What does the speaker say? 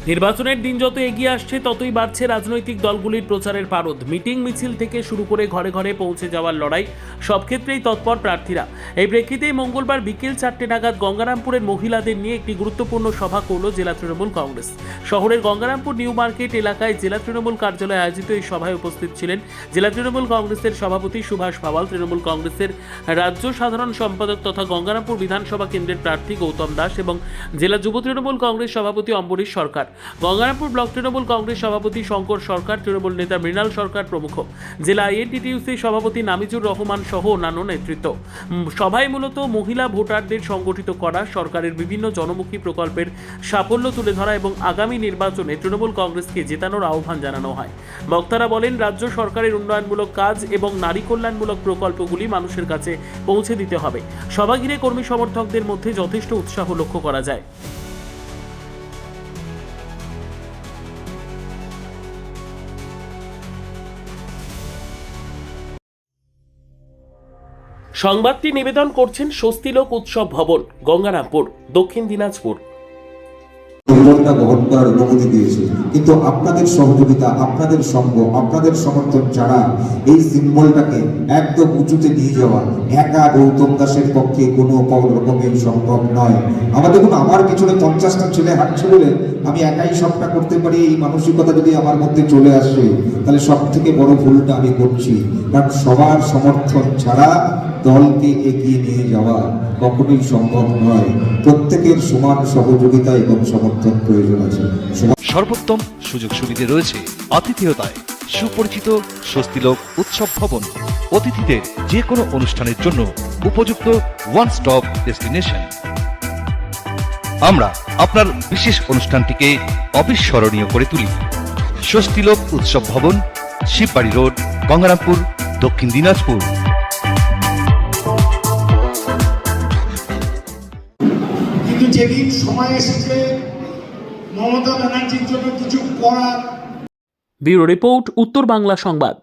নির্বাচনের দিন যত এগিয়ে আসছে ততই বাড়ছে রাজনৈতিক দলগুলির প্রচারের পারদ। মিটিং মিছিল থেকে শুরু করে ঘরে ঘরে পৌঁছে যাওয়ার লড়াই, সব ক্ষেত্রেই তৎপর প্রার্থীরা। এই প্রেক্ষিতেই মঙ্গলবার বিকেল 4টে নাগাদ গঙ্গারামপুরের মহিলাদের নিয়ে একটি গুরুত্বপূর্ণ সভা করল জেলা তৃণমূল কংগ্রেস। শহরের গঙ্গারামপুর নিউ মার্কেট এলাকায় জেলা তৃণমূল কার্যালয়ে আয়োজিত এই সভায় উপস্থিত ছিলেন জেলা তৃণমূল কংগ্রেসের সভাপতি সুভাষ ভাওয়াল, তৃণমূল কংগ্রেসের রাজ্য সাধারণ সম্পাদক তথা গঙ্গারামপুর বিধানসভা কেন্দ্রের প্রার্থী গৌতম দাস এবং জেলা যুব তৃণমূল কংগ্রেস সভাপতি অম্বরীশ সরকার, গঙ্গারামপুর ব্লক তৃণমূল কংগ্রেস সভাপতি শঙ্কর সরকার, তৃণমূল নেতা মৃণাল সরকার প্রমুখ, জেলা আইএনটিটিইউসি সভাপতি নামিজুর রহমান সহ অন্যান্য নেতৃত্ব। সভায় মূলত মহিলা ভোটারদের সংগঠিত করা, সরকারের বিভিন্ন জনমুখী প্রকল্পের সাফল্য তুলে ধরা এবং আগামী নির্বাচনে তৃণমূল কংগ্রেসকে জেতানোর আহ্বান জানানো হয়। বক্তারা বলেন, রাজ্য সরকারের উন্নয়নমূলক কাজ এবং নারী কল্যাণমূলক প্রকল্পগুলি মানুষের কাছে পৌঁছে দিতে হবে। সভা ঘিরে কর্মী সমর্থকদের মধ্যে যথেষ্ট উৎসাহ লক্ষ্য করা যায়। সংবাদটি নিবেদন করছেন স্বস্তিলোক উৎসব ভবন, গঙ্গারামপুর, দক্ষিণ দিনাজপুর। সিম্বলটা বহন করার অনুমতি দিয়েছে, কিন্তু আপনাদের সহযোগিতা, আপনাদের সঙ্গ, আপনাদের সমর্থন ছাড়া এই সিম্বলটাকে একদম উঁচুতে নিয়ে যাওয়া একা গৌতম দাসের পক্ষে কোনো রকমের সম্ভব নয়। আমার দেখুন, আমার পিছনে 50টা ছেলে হাঁটছে বলে আমি একাই সবটা করতে পারি, এই মানসিকতা যদি আমার মধ্যে চলে আসে তাহলে সব থেকে বড় ভুলটা আমি করছি। কারণ সবার সমর্থন ছাড়া দলকে এগিয়ে নিয়ে যাওয়া কখনোই সম্ভব নয়। প্রত্যেকের সমান সহযোগিতা এবং সমর্থন প্রয়োজন আছে। সর্বোত্তম সুযোগ সুবিধে রয়েছে আতিথেয়তায়। সুপরিচিত স্বস্তিলোক উৎসব ভবন, অতিথিদের যে কোনো অনুষ্ঠানের জন্য উপযুক্ত ওয়ান স্টপ ডেস্টিনেশন। আমরা আপনার বিশেষ অনুষ্ঠানটিকে অবিস্মরণীয় করে তুলি। স্বস্তিলোক উৎসব ভবন, শিববাড়ি রোড, গঙ্গারামপুর, দক্ষিণ দিনাজপুর। কিন্তু যেদিন সময় এসেছে মমতা ব্যানার্জির জন্য কিছু করার। ব্যুরো রিপোর্ট, উত্তর বাংলা সংবাদ।